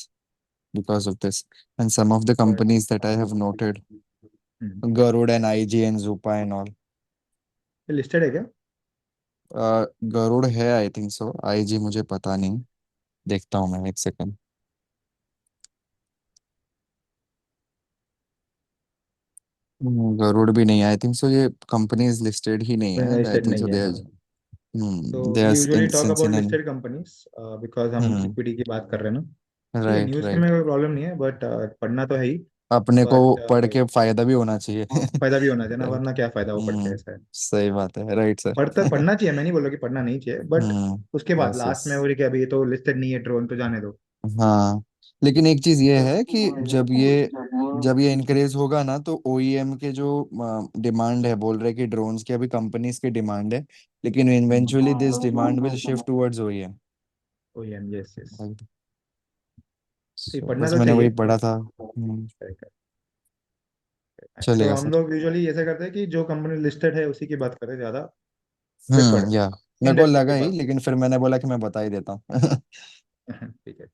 because of this. And some of the companies that I have noted, Garud and IG and Zupa and all. Listed है क्या? गरुड़ है I think so, IG मुझे पता नहीं, देखता हूँ मैं एक सेकंड। गरुड़ भी नहीं, आई थिंक सो ये कंपनीज लिस्टेड ही नहीं है, आई लिस्टेड थिंक सो नहीं है, दे हाँ. तो they we are usually talk since about in an listed companies because हम इक्विटी की बात कर रहे हैं ना. ठीक है, राइट न्यूज़ राइट। में कोई प्रॉब्लम नहीं है, बट पढ़ना तो है ही. अपने को बट पढ़ के फायदा भी होना चाहिए। फायदा भी होना चाहिए ना, राइट। वरना क्या फायदा वो पढ़ के, हम्म, ऐसा है. सही बात है, राइट सर। पढ़ना चाहिए, मैं नहीं बोल रहा कि पढ़ना नहीं चाहिए, बट उसके बाद यस यस। लास्ट में वो कि अभी ये तो लिस्टेड नहीं है ड्रोन, तो जाने दो. हाँ, लेकिन एक चीज ये है कि जब ये इंक्रीज होगा ना, तो ओईएम के जो डिमांड है, बोल रहे कि ड्रोन्स की अभी कंपनीज की डिमांड है, लेकिन eventually this demand will shift towards OEM. O M, yes yes. So पढ़ना बस तो मैंने वही चाहिए. पढ़ा था। तो चलेगा हम सर। लोग यूजुअली ऐसा करते हैं कि जो कंपनी लिस्टेड है उसी की बात करें ज्यादा, प्रेफर्ड या मेरे को इंडस्ट्री लगा की ही, बात. लेकिन फिर मैंने बोला कि मैं बता ही देता हूँ। ठीक है.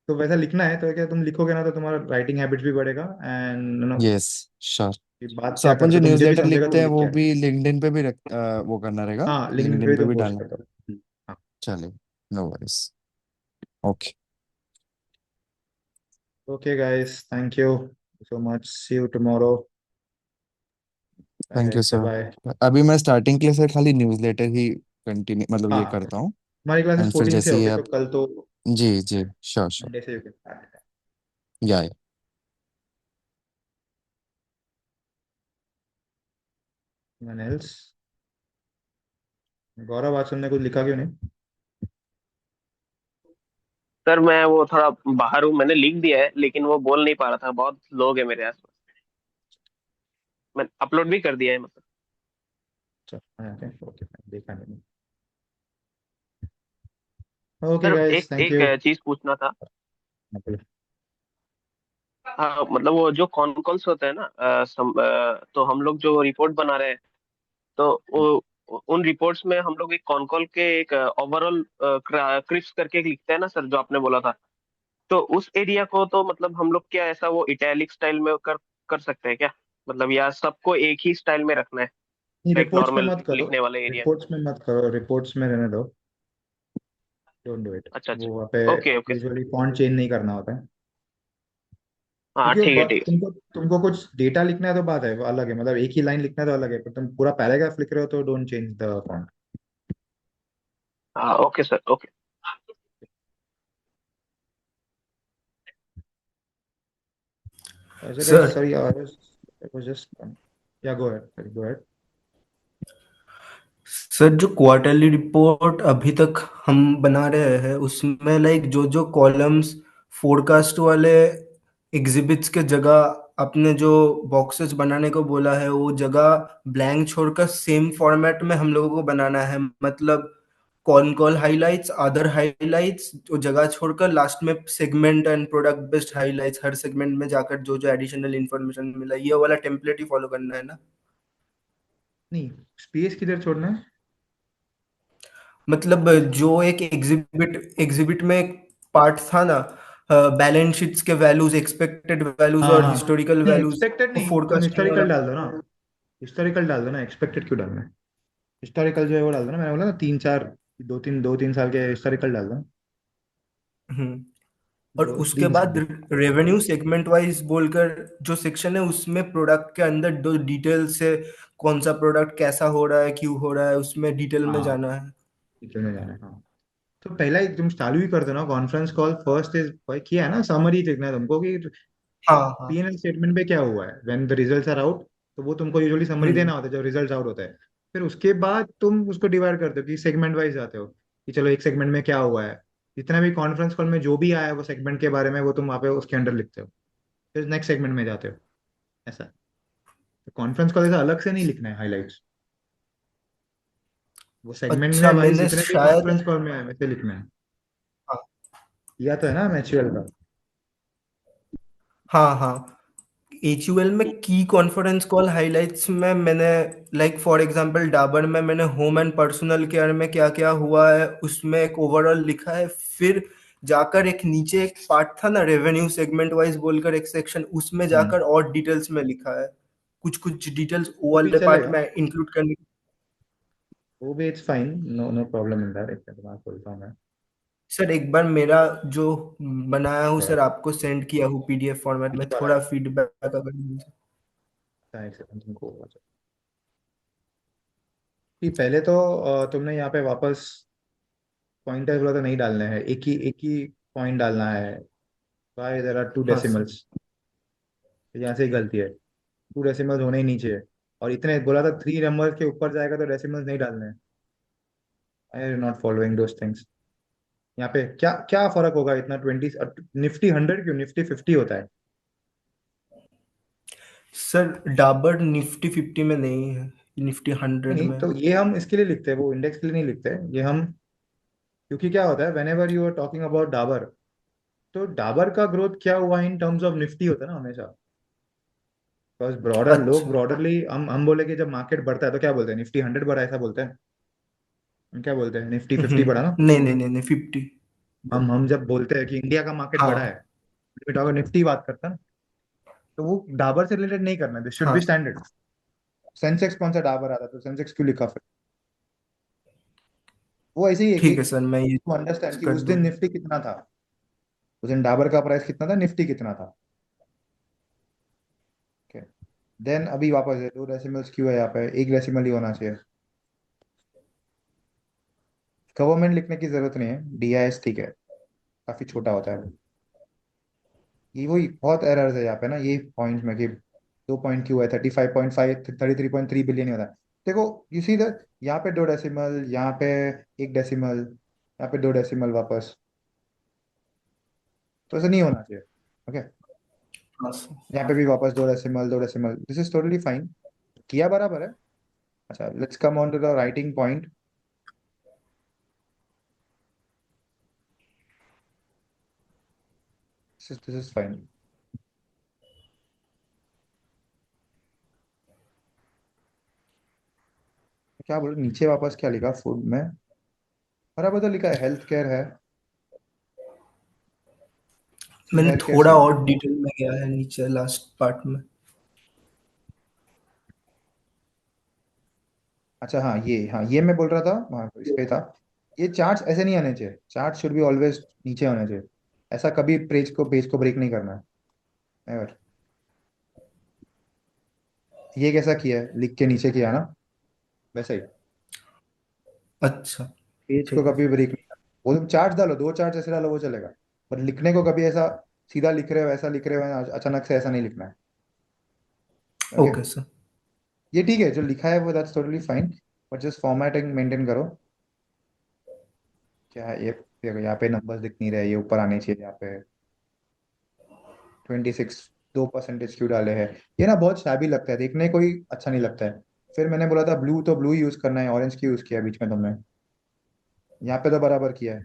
तो वैसा लिखना है तो क्या तुम लिखोगे ना, तो तुम्हारा राइटिंग हैबिट्स भी बढ़ेगा, एंड नो यस श्योर। कि बात सो क्या अपन जो करते हो तो मुझे भी न्यूज़लेटर समझेगा लिखते तुम हैं लिख वो क्या रहे भी लिंक्डइन पे भी वो करना रहेगा, हो. हाँ, लिंक्डइन पे लिंक्डइन भी पे तुम भी पोस्ट डालना। कर दो. हाँ. चलिए, no worries. Okay. Okay guys, thank you so much, see you tomorrow. Bye thank you guys, bye sir. Bye. अभी मैं स्टार्टिंग के लिए सर खाली न्यूज़लेटर ही कंटिन्यू, मतलब ये हाँ, करता हूँ। हमारी क्लासेस एंड फिर 14 से जैसे ही होगी, तो आप, कल तो जी जी, श्योर श्योर, मंडे से यू कैन स्टार्ट. या एल्स, गौरव आचल ने कुछ लिखा क्यों नहीं? सर मैं वो थोड़ा बाहर हूँ, मैंने लिख दिया है लेकिन वो बोल नहीं पा रहा था, बहुत लोग हैं मेरे आसपास। मैं अपलोड भी कर दिया है मतलब। अच्छा, हाँ, ओके ओके, देखा नहीं. ओके सर गाइस, एक थैंक एक यू. चीज पूछना था। हाँ मतलब वो जो कॉन कॉल्स होते हैं ना, तो हम लोग जो रिपोर्ट बना रहे हैं, तो उन रिपोर्ट्स में हम लोग एक कॉन कॉल के एक ओवरऑल क्रिप्स करके एक लिखते हैं ना सर, जो आपने बोला था। तो उस एरिया को तो मतलब हम लोग क्या ऐसा वो इटैलिक स्टाइल में कर कर सकते हैं क्या? मतलब या सबको एक ही स्टाइल में रखना है, नहीं, लाइक रिपोर्ट्स में नॉर्मल मत करो. लिखने वाला एरिया? रिपोर्ट्स में मत करो, रिपोर्ट्स में रहने दो. Don't do it. अच्छा अच्छा। वो वहाँ पे okay okay sir. Usually font change नहीं करना होता है. हाँ क्योंकि वो ठीक है ठीक है सर। तुमको तुमको कुछ डेटा लिखना है तो बात है, वो अलग है. मतलब एक ही लाइन लिखना है तो अलग है, पर तुम पूरा पैराग्राफ लिख रहे हो तो डोंट चेंज द फॉन्ट. हाँ okay sir okay. So guys, sir, sorry, I was just yeah, go ahead. Sorry, go ahead. Sir जो क्वार्टरली रिपोर्ट अभी तक हम बना रहे हैं उसमें लाइक जो जो कॉलम्स फोरकास्ट वाले एग्जिबिट्स के जगह अपने जो बॉक्सेस बनाने को बोला है वो जगह ब्लैंक छोड़कर सेम फॉर्मेट में हम लोगों को बनाना है। मतलब con call highlights, other highlights, जो जगह छोड़कर लास्ट में segment and product based highlights, her segment में जाकर जो जो एडिशनल इंफॉर्मेशन मिला ये वाला टेम्पलेट ही फॉलो करना है ना? नहीं, स्पेस किधर छोड़ना है? मतलब जो एक एग्जिबिट एग्जिबिट में एक पार्ट था ना, बैलेंस शीट्स के वैल्यूज, एक्सपेक्टेड वैल्यूज हाँ और हाँ. हिस्टोरिकल नहीं, वैल्यूज एक्सपेक्टेड को नहीं, तुम फोरकास्टिंग वाला। हिस्टोरिकल डाल दो ना. हिस्टोरिकल डाल दो ना, एक्सपेक्टेड क्यों डालना है? हिस्टोरिकल जो है वो डाल दो ना, मैंने बोला ना, 3 4, 2 3 साल के हिस्टोरिकल डाल दो. हम्म। और दो उसके तीन बाद साल रेवेन्यू सेगमेंट वाइज बोलकर जो सेक्शन है उसमें प्रोडक्ट के अंदर दो डिटेल से कौन सा प्रोडक्ट कैसा हो रहा है, क्यों हो रहा है, उसमें डिटेल में हाँ, जाना है। डिटेल में जाना है. हाँ, तो पहला ही तुम चालू ही कर दो ना कॉन्फ्रेंस कॉल. फर्स्ट इज किया है ना, समरी देखना है तुमको कि हाँ हाँ। पीएनएल स्टेटमेंट पे क्या हुआ है when the results are out. तो वो तुमको यूजुअली समरी हम्म। देना होता है जब रिजल्ट्स आउट होता है. फिर उसके बाद तुम उसको डिवाइड करते हो कि सेगमेंट वाइज जाते हो कि चलो एक सेगमेंट में क्या हुआ है. जितना भी कॉन्फ्रेंस कॉल में जो भी आया है वो सेगमेंट के बारे में, वो तुम वहाँ पे उसके अंडर लिखते हो. फिर नेक्स्ट सेगमेंट में जाते हो. ऐसा. तो कॉन्फ्रेंस कॉल ऐसा अलग से नहीं लिखना है हाईलाइट्स. वो सेगमेंट में अच्छा, वाइज मैंने जितने भी शायद, कॉन्फ्रेंस कॉल में है वैसे लिखना है. हाँ या तो है ना मैच्योर का. हाँ हाँ, एचयूएल में की कॉन्फ्रेंस कॉल हाइलाइट्स में मैंने लाइक फॉर एग्जांपल डाबर में मैंने होम एंड पर्सनल केयर में क्या क्या हुआ है उसमें एक ओवरऑल लिखा है। फिर जाकर एक नीचे एक पार्ट था ना रेवेन्यू सेगमेंट वाइज बोलकर एक सेक्शन, उसमें जाकर और डिटेल्स में लिखा है, कुछ कुछ डिटेल्स वो वो भी वाले पार्ट चलेगा, में इंक्लूड करने। वो भी it's fine, no no problem in that, एक बात बोलता हूँ मैं। सर एक बार मेरा जो बनाया हूँ सर Right. आपको सेंड किया हूँ पीडीएफ फॉर्मेट में, वाला थोड़ा फीडबैक अगर मिल जाए। है, एक सेकंड तुमको कि पहले तो तुमने यहाँ पे वापस पॉइंटर बोला तो नहीं डालना है, एक ही पॉइंट डालना है। वाई देयर आर टू हाँ सर। डेसिमल्स, यहाँ से ही गलती है, टू डेसिमल्स होने ही नीचे है। और इतने बोला था 3 नंबर के ऊपर जाएगा तो डेसिमल्स नहीं डालने हैं। I am not following those things. यहाँ पे क्या क्या फर्क होगा इतना 20, निफ्टी 100 क्यों, निफ्टी 50 होता है। सर डाबर निफ्टी 50 में नहीं है, निफ्टी नहीं 100 नहीं, में। तो ये हम इसके लिए लिखते हैं, वो इंडेक्स के लिए नहीं लिखते हैं ये हम। क्योंकि क्या होता है, whenever you are talking about Dabur, तो डाबर का ग्रोथ क्या हुआ इन टर्म्स ऑफ निफ्टी होता है ना हमेशा। बिकॉज ब्रॉडर लोग अच्छा। ब्रॉडरली हम बोले कि जब मार्केट बढ़ता है तो क्या बोलते हैं, निफ्टी 100 बढ़ा, ऐसा बोलते हैं। हम क्या बोलते हैं, निफ्टी 50 बढ़ा ना। नहीं नहीं नहीं नहीं 50। हम जब बोलते हैं कि इंडिया का मार्केट बढ़ा है, हाँ अगर निफ्टी बात करता है, तो वो डाबर से रिलेटेड नहीं करना, दिस शुड बी हाँ स्टैंडर्ड। सेंसेक्स कौन सा डाबर आता है, तो सेंसेक्स क्यों लिखा फिर। वो ऐसे ही एक ठीक है एक सर, मैं ये अंडरस्टैंड कि कर उस दिन दूंगा। निफ्टी कितना था, उस दिन डाबर का प्राइस कितना था, निफ्टी कितना था। देन अभी वापस है, 2 डेसिमल्स क्यों है यहाँ पे, 1 डेसिमल ही होना चाहिए। गवर्नमेंट लिखने की जरूरत नहीं है, डीआईएस ठीक है, काफी छोटा होता है। ये वही बहुत एरर्स है यहाँ पे ना, ये पॉइंट में कि 2 पॉइंट क्यों है, 35.5, 33.3 बिलियन होता है। देखो यू सी दैट, यहाँ पे 2 डेसिमल, यहाँ पे 1 डेसिमल, यहाँ पे 2 डेसिमल वापस, तो ऐसा नहीं होना चाहिए। ओके, हाँ सर। यहाँ पे भी वापस 2 decimal 2 decimal, this is totally fine, किया बराबर है। अच्छा, let's come on to the writing point. This is fine. क्या बोलो नीचे वापस, क्या लिखा फूड में, बराबर तो लिखा है, हेल्थ केयर है, मैंने हेयर केयर थोड़ा सेम। और डिटेल में गया है नीचे लास्ट पार्ट में। अच्छा हाँ ये मैं बोल रहा था, वहाँ इस पे था। ये चार्ट्स ऐसे नहीं आने चाहिए, चार्ट शुड बी ऑलवेज नीचे होने चाहिए। ऐसा कभी पेज को ब्रेक नहीं करना है एवर। ये कैसा किया है, लिख के नीचे किया ना, वैसा ही अच्छा पेज को ठीक है। कभी ब्रेक नहीं करना। वो तुम चार्ट डालो, 2 चार्ट ऐसे डालो वो चलेगा, पर लिखने को कभी ऐसा सीधा लिख रहे हो, ऐसा लिख रहे हो अचानक से, ऐसा नहीं लिखना है। Okay, okay sir. ये ठीक है जो लिखा है वो, that's totally fine, but just formatting maintain करो। क्या है ये, देखो यहाँ पे नंबर्स दिख नहीं रहे, ये ऊपर आने चाहिए यहाँ पे। 26, 2% क्यों डाले हैं, ये ना बहुत शैबी लगता है, देखने को ही अच्छा नहीं लगता है। फिर मैंने बोला था ब्लू तो ब्लू यूज करना है, ऑरेंज क्यों यूज किया बीच में तुमने, यहाँ पे तो बराबर किया है,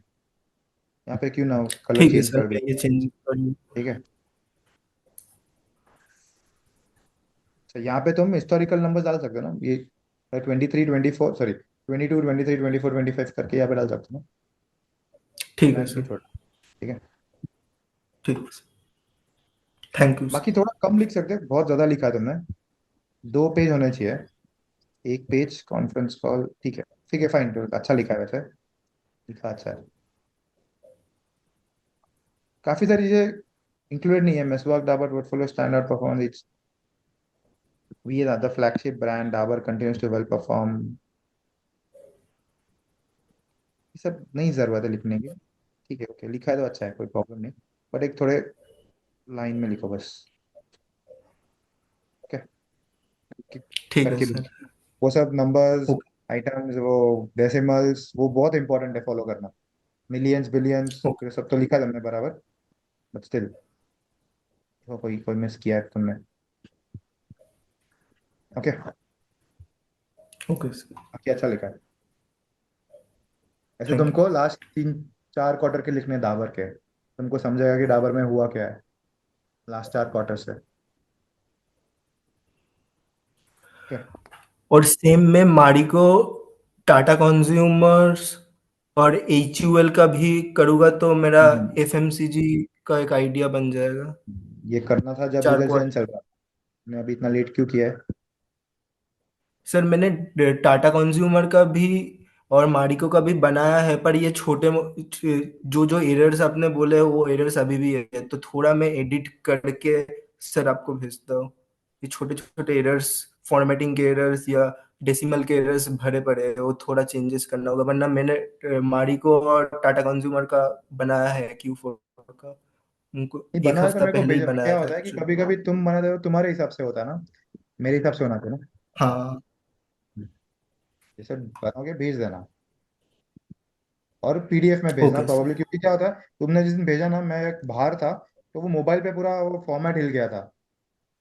यहाँ पे क्यों ना कलर ठीक है चेंज सर, कर दिया। मैं ये चेंज कर लूँ। ठीक है, अच्छा यहाँ पे तुम हिस्टोरिकल नंबर डाल सकते हो ना, ये 23 24, सॉरी 22 23 24 25 करके यहाँ पे डाल सकते हो ना, ठीक है ब्लैंक क्यों सर। छोड़ा। ठीक है, ठीक है सर। थैंक यू बाकी सर। थोड़ा कम लिख सकते हैं, बहुत ज्यादा लिखा है तुमने, 2 पेज होने चाहिए, 1 पेज कॉन्फ्रेंस कॉल, ठीक है फाइन, तो अच्छा लिखा है वैसे, लिखा अच्छा है। काफी सारी चीजें इंक्लूडेड नहीं है, Meswak Dabur portfolio standard performance, we are the flagship brand, Dabur continues to well perform, ये सब नहीं जरूरत है लिखने की। ठीक है, ओके लिखा है तो अच्छा है, कोई प्रॉब्लम नहीं, बट एक थोड़े लाइन में लिखो बस। ओके, ठीक है करके सर। भी वो सब नंबर्स, ओके। आइटम्स, वो डेसिमल्स, वो बहुत इंपॉर्टेंट है फॉलो करना, मिलियंस बिलियंस ओके। सब तो लिखा तुमने बराबर, बट स्टिल कोई कोई मिस किया है तुमने। Okay, okay sir. बाकी अच्छा लिखा है। ऐसे थैंक यू। तुमको लास्ट 3 4 क्वार्टर के लिखने हैं डाबर के, तुमको समझेगा कि डाबर में हुआ क्या है लास्ट 4 क्वार्टर से। ओके, और सेम में मारी को टाटा कंज्यूमर्स और HUL का भी करूँगा तो मेरा हम्म। FMCG का एक आइडिया बन जाएगा। ये करना था जब चार रिजल्ट क्वार्टर। चल रहा था। मैं अभी इतना लेट क्यों किया है? सर मैंने टाटा कंज्यूमर का भी और मारिको का भी बनाया है, पर ये जो जो एरर्स आपने बोले वो एरर्स अभी भी है, तो थोड़ा मैं एडिट करके सर आपको भेजता हूँ। ये छोटे छोटे एरर्स, फॉर्मेटिंग के एरर्स या डेसिमल के एरर्स भरे पड़े हैं, वो थोड़ा चेंजेस करना होगा, वरना मैंने मारिको और टाटा कंज्यूमर का बनाया है Q4 का, उनको नहीं एक बनाया तो हफ्ता मेरे को पहले ही भेजा। बनाया क्या था होता है कि एक्चुअली। कभी कभी तुम बनाते हो तुम्हारे हिसाब से होता है ना, मेरे हिसाब से होना चाहिए ना। हाँ। ये सब बनाओगे भेज देना, और पीडीएफ में भेजना ओके सर। प्रॉब्लली, क्योंकि क्या होता है तुमने जिस दिन भेजा ना, मैं बाहर था, तो वो मोबाइल पे पूरा वो फॉर्मेट हिल गया था,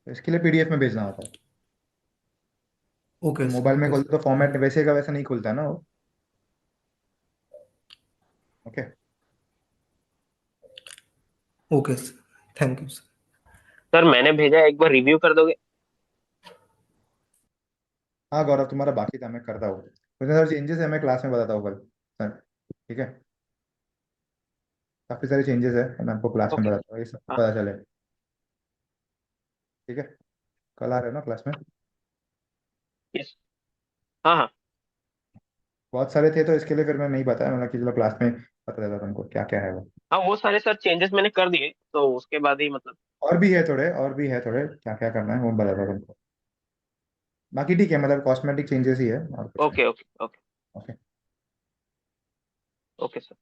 तो इसके लिए पीडीएफ में भेजना होता है। Okay sir. मोबाइल में ओके खोलते तो सर। फॉर्मेट वैसे का वैसा नहीं खुलता ना वो। Okay. Okay sir, thank you sir. Sir मैंने भेजा, एक बार रिव्यू कर दोगे? हाँ गौरव, तुम्हारा बाकी था, मैं करता हूँ। उसमें सारे चेंजेस है, मैं क्लास में बताता हूँ कल सर। ठीक है, काफी सारे चेंजेस है, मैं आपको क्लास में ओके। बताता हूँ, ये सब हाँ। पता चले। ठीक है, कल आ रहे हो ना क्लास में? यस। हाँ हाँ। बहुत सारे थे तो इसके लिए फिर मैं नहीं बताया, मतलब कि चलो क्लास में पता चला तुमको क्या क्या है वो। हाँ वो सारे सर चेंजेस मैंने कर दिए, तो उसके बाद ही मतलब। और भी है थोड़े, और भी है थोड़े, क्या क्या करना है वो बताता हूँ तुमको। बाकी ठीक है, मतलब कॉस्मेटिक चेंजेस ही है और कुछ नहीं। Okay okay okay. Okay. Okay sir.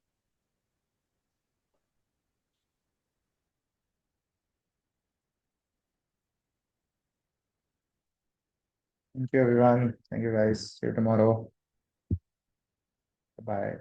Thank you everyone, thank you guys, see you tomorrow, bye.